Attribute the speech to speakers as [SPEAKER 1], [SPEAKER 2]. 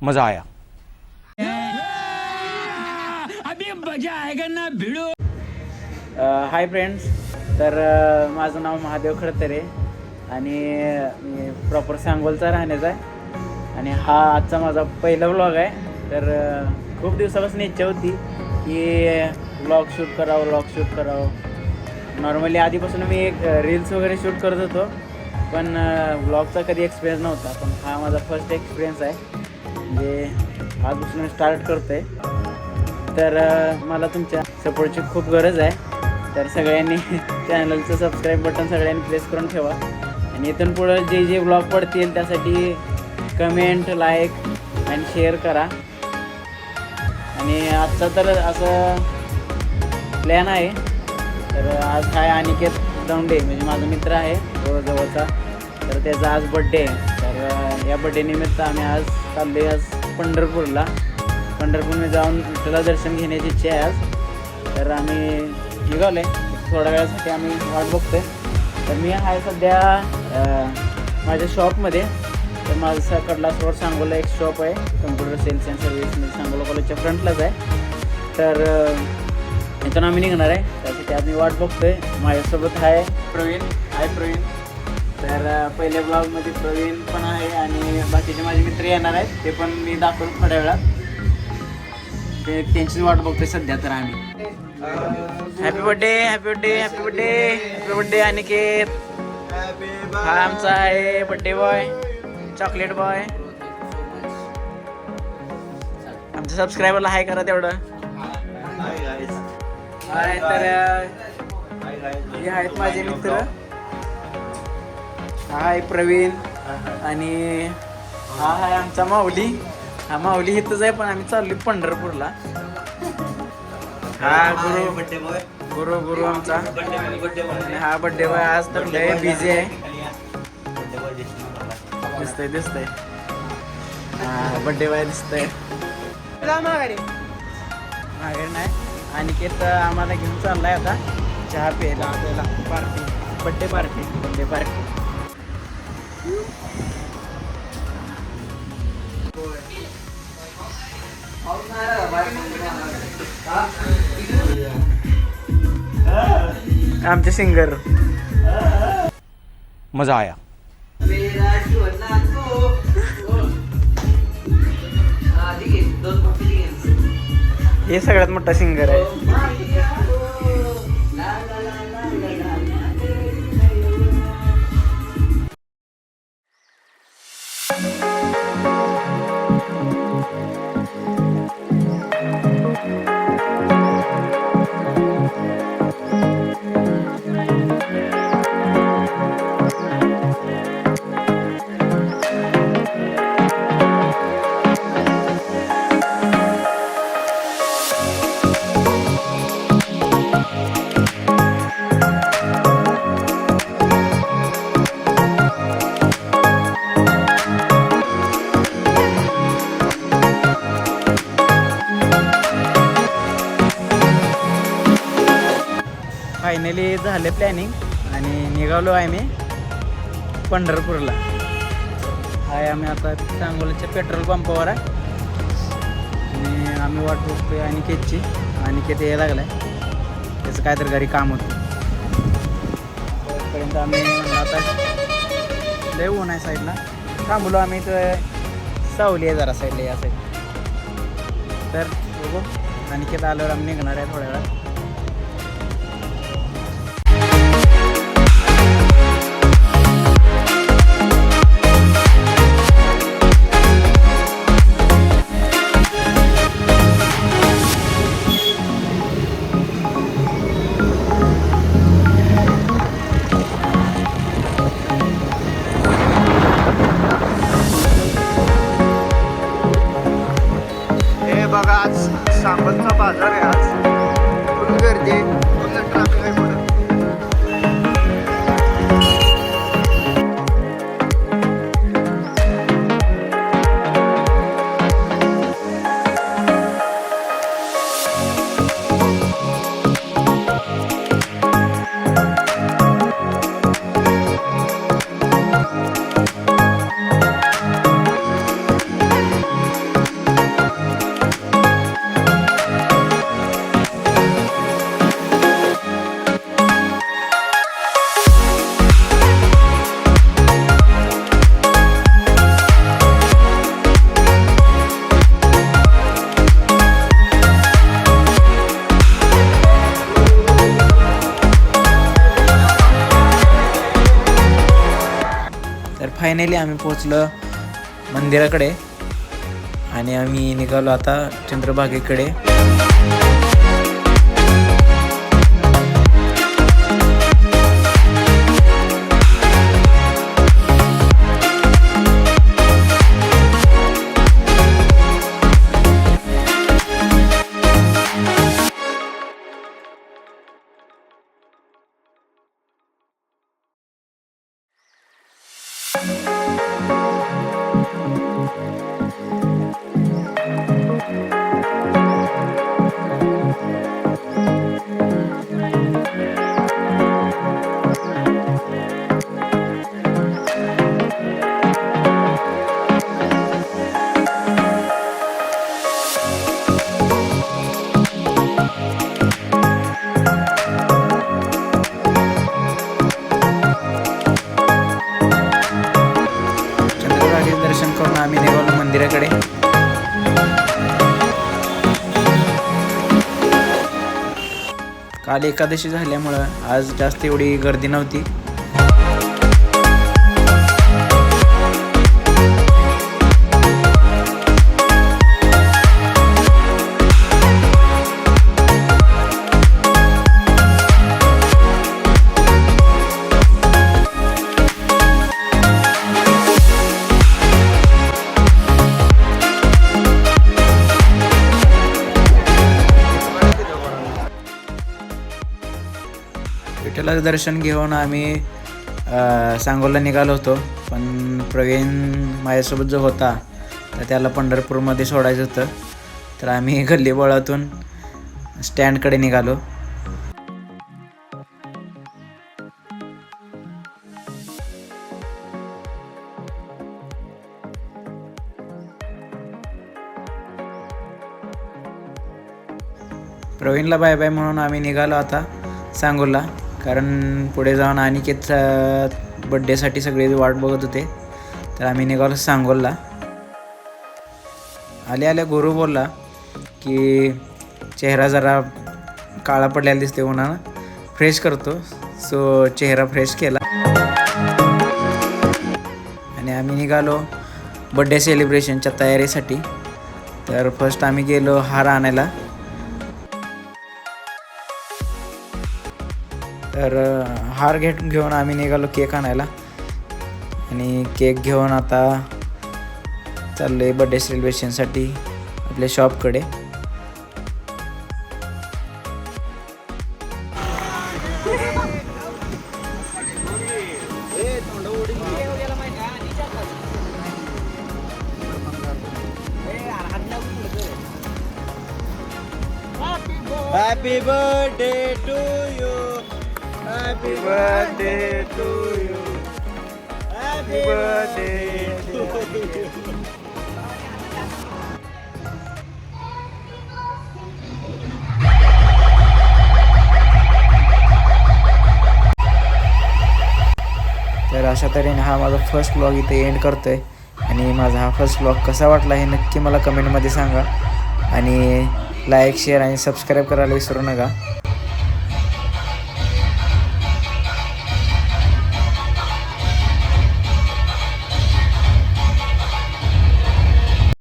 [SPEAKER 1] मजा आया।
[SPEAKER 2] अभी मजा आएगा ना भिड़ो।
[SPEAKER 3] हाय फ्रेंड्स, तर माझं नाव महादेव खडतरे आणि मी प्रॉपर सांगोलचा राहण्याचा आहे आणि हा आजचा माझा पहिला व्लॉग आहे. तर खूप दिवसापासून इच्छा होती की व्लॉग शूट करावं. नॉर्मली आधीपासून मी एक रील्स वगैरे शूट करत होतो, पण व्लॉगचा कधी एक्सपिरियन्स नव्हता. पण हा माझा फर्स्ट एक्सपिरियन्स आहे, म्हणजे आजपासून मी स्टार्ट करतो आहे. तर मला तुमच्या सपोर्टची खूप गरज आहे. तर सगळ्यांनी चॅनलचं सबस्क्राईब बटन सगळ्यांनी प्रेस करून ठेवा आणि इथून पुढं जे व्लॉग पडतील त्यासाठी कमेंट, लाईक आणि शेअर करा. आणि आजचा तर असं प्लॅन आहे. तर आज आहे अनिकेत दौंडे, म्हणजे माझा मित्र आहे तो जवळचा. तर त्याचा आज बड्डे आहे. तर या बड्डे निमित्त आम्ही आज चाललो आहे पंढरपूरला जाऊन विठ्ठला दर्शन घेण्याची इच्छा आहे आज. तर आम्ही निघालो आहे, थोड्या वेळासाठी आम्ही वाट बघतो आहे. तर मी आहे सध्या माझ्या शॉपमध्ये. तर माझं कडलासवर सांगोला एक शॉप आहे, कम्प्युटर सेल्स अँड सर्व्हिस, म्हणजे सांगोला कॉलेजच्या फ्रंटलाच आहे. तर इथून आम्ही निघणार आहे, त्यासाठी आज मी वाट बघतो आहे. माझ्यासोबत आहे प्रवीण. तर पहिल्या ब्लॉगमध्ये प्रवीण पण आहे आणि बाकीचे माझे मित्र येणार आहेत, ते पण मी दाखवून थोड्या वेळात. ते त्यांची वाट बघतोय सध्या. तर आम्ही हॅपी बर्थडे अनिकेत. हा आमचा आहे बर्थडे बॉय, चॉकलेट बॉय. आमच्या सबस्क्रायबरला हाय करा तेवढं. हाय. तर हे आहेत माझे मित्र. हा आहे प्रवीण आणि हा आहे आमचा माऊली. हा माऊली इथंच आहे, पण आम्ही चाललोय पंढरपूरला. हा गुरु आमचा. आणि हा बड्डे बॉय आज तर लय बिझी आहे, दिसतंय. हा बड्डे बॉय दिसतंय. माघारी नाही. अनिकेत आम्हाला घेऊन चाललाय आता चहा प्यायला बड्डे पार्टी. आमचे सिंगर.
[SPEAKER 1] मजा आया।
[SPEAKER 3] हे सगळ्यात मोठा सिंगर आहे. फायनली झाले प्लॅनिंग आणि निघालो आहे मी पंढरपूरला. आहे आम्ही आता सांगोलीच्या पेट्रोल पंपावर आहे आणि आम्ही वाट बघतोय अनिकेतची. अनिकेत यायला लागला आहे, त्याचं काहीतरी घरी काम होतं. तोपर्यंत आम्ही म्हणलं आता लय ऊन आहे साईडला, थांबलो आम्ही. तर सावली आहे जरा साईडला या साईड. तर बघू, अनिकेत आल्यावर आम्ही निघणार आहे थोड्या वेळात.
[SPEAKER 4] बघा आज सांगोलचा बाजार आहे. आज
[SPEAKER 3] फायनली आम्ही पोचलो मंदिराकडे आणि आम्ही निघालो आता चंद्रभागेकडे. दर्शन करून आम्ही निघालो मंदिराकडे. काल एकादशी झाल्यामुळं आज जास्त एवढी गर्दी नव्हती. विठ्ठलाचं दर्शन घेऊन आम्ही सांगोला निघालो होतो, पण प्रवीण माझ्यासोबत जो होता तर त्याला पंढरपूरमध्ये सोडायचं होतं, तर आम्ही गल्लीबोळातून स्टँडकडे निघालो. प्रवीणला बाय बाय म्हणून आम्ही निघालो आता सांगोला, कारण पुढे जाऊन अनिकेतचा बड्डेसाठी सगळे वाट बघत होते. तर आम्ही निघालो सांगोला. आल्या गुरु बोलला की चेहरा जरा काळा पडलेला दिसते, उन्हानं फ्रेश करतो. सो चेहरा फ्रेश केला आणि आम्ही निघालो बड्डे सेलिब्रेशनच्या तयारीसाठी. तर फर्स्ट आम्ही गेलो हार आणायला. तर हार घेऊन आम्ही निघालो केक आणायला आणि केक घेऊन आता चाललो आहे बड्डे सेलिब्रेशनसाठी आपल्या शॉपकडे.
[SPEAKER 1] Happy birthday to you. Happy birthday to you. Happy birthday to you.
[SPEAKER 3] तर अशा तऱ्हेने हा माझा फर्स्ट व्लॉग इथे एंड करतोय. आणि माझा हा फर्स्ट व्लॉग कसा वाटला हे नक्की मला कमेंटमध्ये सांगा. आणि लाईक शेअर आणि सबस्क्राईब करायला विसरू नका.